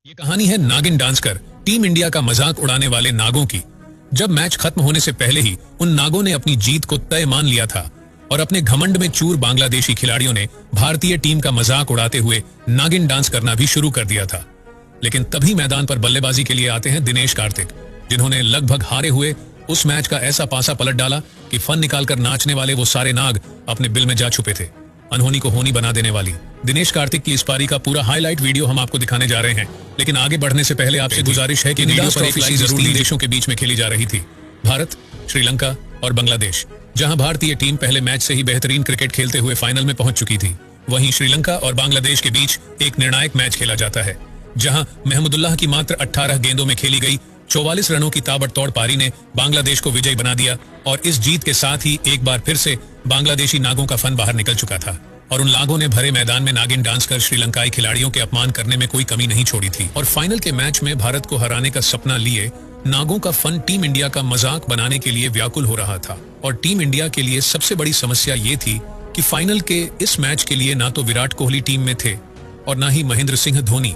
ये कहानी है नागिन डांस कर टीम इंडिया का मजाक उड़ाने वाले नागों की। जब मैच खत्म होने से पहले ही उन नागों ने अपनी जीत को तय मान लिया था और अपने घमंड में चूर बांग्लादेशी खिलाड़ियों ने भारतीय टीम का मजाक उड़ाते हुए नागिन डांस करना भी शुरू कर दिया था। लेकिन तभी मैदान पर बल्लेबाजी के लिए आते हैं दिनेश कार्तिक, जिन्होंने लगभग हारे हुए उस मैच का ऐसा पासा पलट डाला कि फन निकालकर नाचने वाले वो सारे नाग अपने बिल में जा छुपे थे। अनहोनी को होनी बना देने वाली दिनेश कार्तिक की इस पारी का पूरा हाईलाइट वीडियो हम आपको दिखाने जा रहे हैं। लेकिन आगे बढ़ने से पहले आपसे गुजारिश है कि वीडियो पर एक सीरीज तीन देशों के बीच में खेली जा रही थी, भारत, श्रीलंका और बांग्लादेश। जहां भारतीय टीम पहले मैच से ही बेहतरीन क्रिकेट खेलते हुए फाइनल में पहुंच चुकी थी, वहीं श्रीलंका और बांग्लादेश के बीच एक निर्णायक मैच खेला जाता है, जहां महमुदुल्लाह की मात्र 18 गेंदों में खेली गई 44 रनों की ताबड़तोड़ पारी ने बांग्लादेश को विजयी बना दिया। और इस जीत के साथ ही एक बार फिर से बांग्लादेशी नागों का फन बाहर निकल चुका था और उन नागों ने भरे मैदान में नागिन डांस कर श्रीलंकाई खिलाड़ियों के अपमान करने में कोई कमी नहीं छोड़ी थी। और फाइनल के मैच में भारत को हराने का सपना लिए नागों का फन टीम इंडिया का मजाक बनाने के लिए व्याकुल हो रहा था। और टीम इंडिया के लिए सबसे बड़ी समस्या ये थी कि फाइनल के इस मैच के लिए ना तो विराट कोहली टीम में थे और ना ही महेंद्र सिंह धोनी।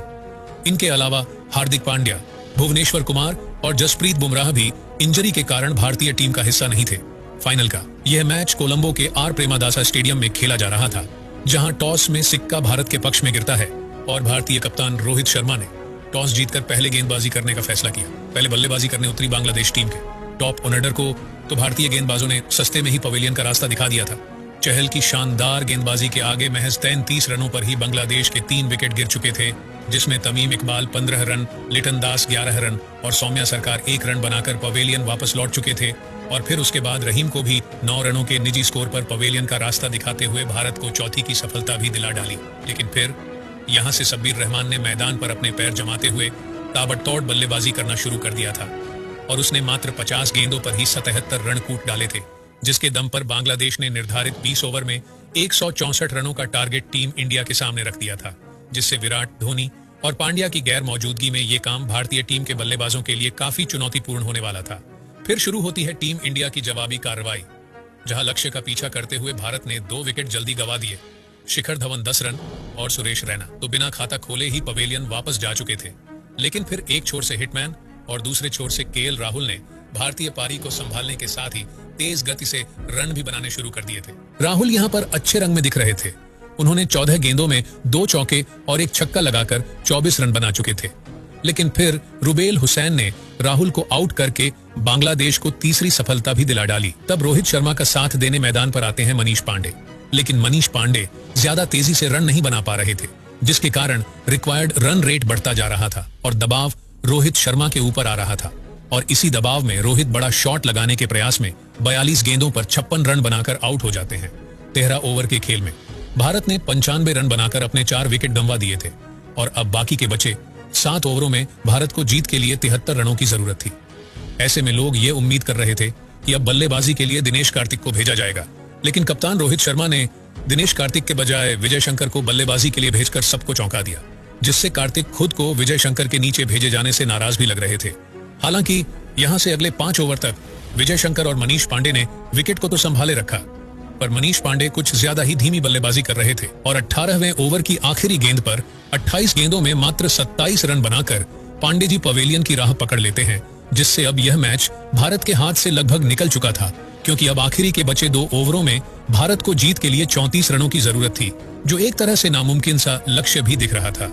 इनके अलावा हार्दिक पांड्या, भुवनेश्वर कुमार और जसप्रीत बुमराह भी इंजरी के कारण भारतीय टीम का हिस्सा नहीं थे। फाइनल का यह मैच कोलंबो के आर प्रेमादासा स्टेडियम में खेला जा रहा था, जहां टॉस में सिक्का भारत के पक्ष में गिरता है और भारतीय कप्तान रोहित शर्मा ने टॉस जीतकर पहले गेंदबाजी करने का फैसला किया। पहले बल्लेबाजी करने उतरी बांग्लादेश टीम के टॉप ऑर्डर को तो भारतीय गेंदबाजों ने सस्ते में ही पवेलियन का रास्ता दिखा दिया था। चहल की शानदार गेंदबाजी के आगे महज 33 रनों पर ही बांग्लादेश के 3 विकेट गिर चुके थे, जिसमें तमीम इकबाल 15 रन, लिटन दास 11 रन और सौम्या सरकार 1 रन बनाकर पवेलियन वापस लौट चुके थे। और फिर उसके बाद रहीम को भी 9 रनों के निजी स्कोर पर पवेलियन का रास्ता दिखाते हुए भारत को चौथी की सफलता भी दिला डाली। लेकिन फिर यहां से शब्बीर रहमान ने मैदान पर अपने पैर जमाते हुए ताबड़तोड़ बल्लेबाजी करना शुरू कर दिया था और उसने मात्र 50 गेंदों पर ही 77 रन कूट डाले थे, जिसके दम पर बांग्लादेश ने निर्धारित 20 ओवर में 164 रनों का टारगेट टीम इंडिया के सामने रख दिया था, जिससे विराट, धोनी और पांड्या की गैर मौजूदगी में ये काम भारतीय टीम के बल्लेबाजों के लिए काफी चुनौतीपूर्ण होने वाला था। फिर शुरू होती है टीम इंडिया की जवाबी कार्रवाई, जहां लक्ष्य का पीछा करते हुए भारत ने 2 विकेट जल्दी गंवा दिए। शिखर धवन 10 रन और सुरेश रैना तो बिना खाता खोले ही पवेलियन वापस जा चुके थे। लेकिन फिर एक छोर से हिटमैन और दूसरे छोर से केएल राहुल ने भारतीय पारी को संभालने के साथ ही तेज गति से रन भी बनाने शुरू कर दिए थे। राहुल यहाँ पर अच्छे रंग में दिख रहे थे। उन्होंने 14 गेंदों में 2 चौके और 1 छक्का लगाकर 24 रन बना चुके थे। लेकिन फिर रुबेल हुसैन ने राहुल को आउट करके बांग्लादेश को तीसरी सफलता भी दिला डाली। तब रोहित शर्मा का साथ देने मैदान पर आते हैं मनीष पांडे। लेकिन मनीष पांडे ज्यादा तेजी से रन नहीं बना पा रहे थे, जिसके कारण रिक्वायर्ड रन रेट बढ़ता जा रहा था और दबाव रोहित शर्मा के ऊपर आ रहा था। और इसी दबाव में रोहित बड़ा शॉट लगाने के प्रयास में 42 गेंदों पर 56 रन बनाकर आउट हो जाते हैं। 13 ओवर के खेल में भारत ने 95 रन बनाकर अपने 4 विकेट गंवा दिए थे और अब बाकी के बचे 7 ओवरों में भारत को जीत के लिए 73 रनों की जरूरत थी। ऐसे में लोग ये उम्मीद कर रहे थे कि अब बल्लेबाजी के लिए दिनेश कार्तिक को भेजा जाएगा, लेकिन कप्तान रोहित शर्मा ने दिनेश कार्तिक के बजाय विजय शंकर को बल्लेबाजी के लिए भेजकर सबको चौंका दिया, जिससे कार्तिक खुद को विजय शंकर के नीचे भेजे जाने से नाराज भी लग रहे थे। हालांकि यहां से अगले 5 ओवर तक विजय शंकर और मनीष पांडे ने विकेट को तो संभाले रखा, पर मनीष पांडे कुछ ज्यादा ही धीमी बल्लेबाजी कर रहे थे और 18वें ओवर की आखिरी गेंद पर 28 गेंदों में मात्र 27 रन बनाकर पांडे जी पवेलियन की राह पकड़ लेते हैं, जिससे अब यह मैच भारत के हाथ से लगभग निकल चुका था, क्योंकि अब आखिरी के बचे 2 ओवरों में भारत को जीत के लिए 34 रनों की जरूरत थी, जो एक तरह से नामुमकिन सा लक्ष्य भी दिख रहा था।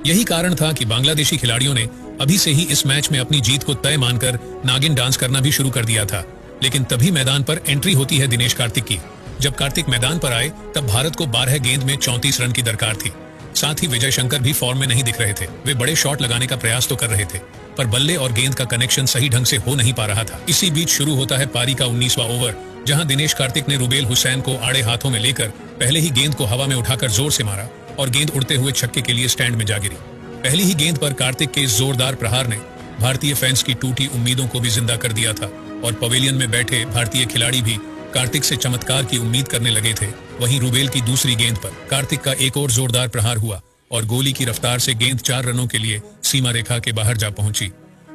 यही कारण था कि बांग्लादेशी खिलाड़ियों ने अभी से ही इस मैच में अपनी जीत को तय मानकर नागिन डांस करना भी शुरू कर दिया था। लेकिन तभी मैदान पर एंट्री होती है दिनेश कार्तिक की। जब कार्तिक मैदान पर आए तब भारत को 12 गेंद में 34 रन की दरकार थी। साथ ही विजय शंकर भी फॉर्म में नहीं दिख रहे थे। वे बड़े शॉट लगाने का प्रयास तो कर रहे थे, पर बल्ले और गेंद का कनेक्शन सही ढंग से हो नहीं पा रहा था। इसी बीच शुरू होता है पारी का 19वां ओवर, जहां दिनेश कार्तिक ने रुबेल हुसैन को आड़े हाथों में लेकर पहले ही गेंद को हवा में उठाकर जोर से मारा और गेंद उड़ते हुए छक्के के लिए स्टैंड में जा गिरी। पहली ही गेंद पर कार्तिक के इस जोरदार प्रहार ने भारतीय फैंस की टूटी उम्मीदों को भी जिंदा कर दिया था और पवेलियन में बैठे भारतीय खिलाड़ी भी कार्तिक से चमत्कार की उम्मीद करने लगे थे। वहीं रुबेल की दूसरी गेंद पर कार्तिक का एक और जोरदार प्रहार हुआ और गोली की रफ्तार से गेंद 4 रनों के लिए सीमा रेखा के बाहर जा पहुंची।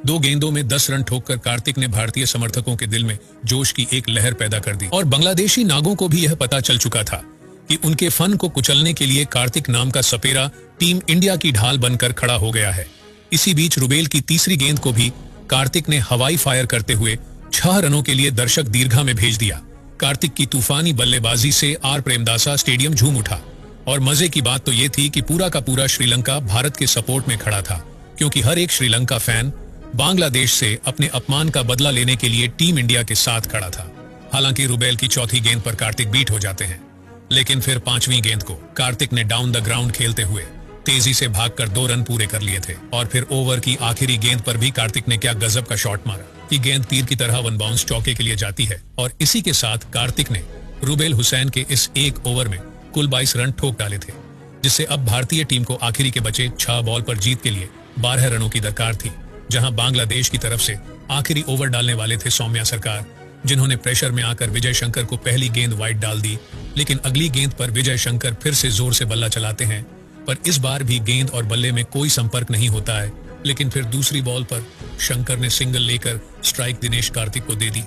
2 गेंदों में 10 रन ठोककर कार्तिक ने भारतीय समर्थकों के दिल में जोश की एक लहर पैदा कर दी और बांग्लादेशी नागों को भी यह पता चल चुका था कि उनके फन को कुचलने के लिए कार्तिक नाम का सपेरा टीम इंडिया की ढाल बनकर खड़ा हो गया है। इसी बीच रुबेल की तीसरी गेंद को भी कार्तिक ने हवाई फायर करते हुए 6 रनों के लिए दर्शक दीर्घा में भेज दिया। कार्तिक की तूफानी बल्लेबाजी से आर प्रेमदासा स्टेडियम झूम उठा और मजे की बात तो ये थी कि पूरा का पूरा श्रीलंका भारत के सपोर्ट में खड़ा था, क्योंकि हर एक श्रीलंका फैन बांग्लादेश से अपने अपमान का बदला लेने के लिए टीम इंडिया के साथ खड़ा था। हालांकि रुबेल की चौथी गेंद पर कार्तिक बीट हो जाते हैं, लेकिन फिर 5वीं गेंद को कार्तिक ने डाउन द ग्राउंड खेलते हुए तेजी से भागकर 2 रन पूरे कर लिए थे। और फिर ओवर की आखिरी गेंद पर भी कार्तिक ने क्या गजब का शॉट मारा कि गेंद तीर की तरह वन बाउंस चौके के लिए जाती है। और इसी के साथ कार्तिक ने रुबेल हुसैन के इस एक ओवर में कुल 22 रन ठोक डाले थे, जिससे अब भारतीय टीम को आखिरी के बचे 6 बॉल पर जीत के लिए 12 रनों की दरकार थी। जहां बांग्लादेश की तरफ से आखिरी ओवर डालने वाले थे सौम्या सरकार, जिन्होंने प्रेशर में आकर विजय शंकर को पहली गेंद वाइड डाल दी। लेकिन अगली गेंद पर विजय शंकर फिर से जोर से बल्ला चलाते हैं, पर इस बार भी गेंद और बल्ले में कोई संपर्क नहीं होता है। लेकिन फिर दूसरी बॉल पर शंकर ने सिंगल लेकर स्ट्राइक दिनेश कार्तिक को दे दी।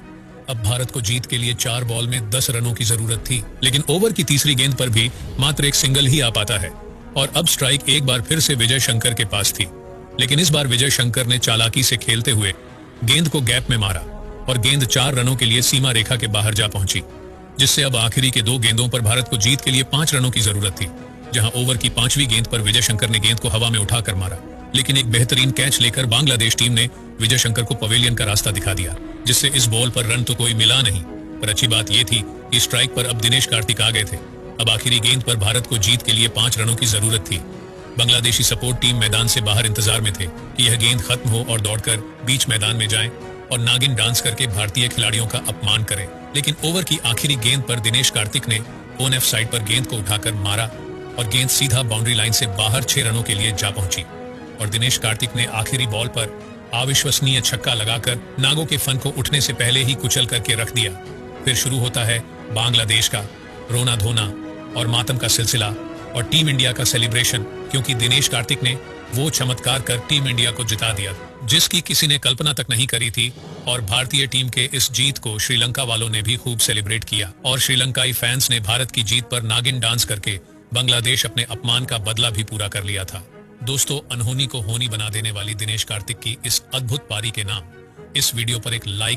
अब भारत को जीत के लिए 4 बॉल में 10 रनों की जरूरत थी, लेकिन ओवर की तीसरी गेंद पर भी मात्र एक सिंगल ही आ पाता है और अब स्ट्राइक एक बार फिर से विजय शंकर के पास थी। लेकिन इस बार विजय शंकर ने चालाकी से खेलते हुए गेंद को गैप में मारा और गेंद 4 रनों के लिए सीमा रेखा के बाहर जा पहुंची, जिससे अब आखिरी के 2 गेंदों पर भारत को जीत के लिए 5 रनों की जरूरत थी। जहां ओवर की 5वीं गेंद पर विजय शंकर ने गेंद को हवा में उठाकर मारा, लेकिन एक बेहतरीन कैच लेकर बांग्लादेश टीम ने विजय शंकर को पवेलियन का रास्ता दिखा दिया, जिससे इस बॉल पर रन तो कोई मिला नहीं। पर अच्छी बात यह थी कि स्ट्राइक पर अब दिनेश कार्तिक आ गए थे। अब आखिरी गेंद पर भारत को जीत के लिए 5 रनों की जरूरत थी। बांग्लादेशी सपोर्ट टीम मैदान से बाहर इंतजार में थे कि यह गेंद खत्म हो और दौड़कर बीच मैदान में जाएं और नागिन डांस करके भारतीय खिलाड़ियों का अपमान करें। लेकिन ओवर की आखिरी गेंद पर दिनेश कार्तिक ने ऑन एफ साइड पर गेंद को उठाकर मारा और गेंद सीधा बाउंड्री लाइन से बाहर 6 रनों के लिए जा पहुंची। और दिनेश कार्तिक ने आखिरी बॉल पर अविश्वसनीय छक्का लगाकर नागों के फन को उठने से पहले ही कुचल करके रख दिया। फिर शुरू होता है बांग्लादेश का रोना धोना और मातम का सिलसिला और टीम इंडिया का सेलिब्रेशन, क्योंकि दिनेश कार्तिक ने वो चमत्कार कर टीम इंडिया को जिता दिया जिसकी किसी ने कल्पना तक नहीं करी थी। और भारतीय टीम के इस जीत को श्रीलंका वालों ने भी खूब सेलिब्रेट किया और श्रीलंकाई फैंस ने भारत की जीत पर नागिन डांस करके बांग्लादेश अपने अपमान का बदला भी पूरा कर लिया था। दोस्तों, अनहोनी को होनी बना देने वाली दिनेश कार्तिक की इस अद्भुत पारी के नाम इस वीडियो पर एक लाइक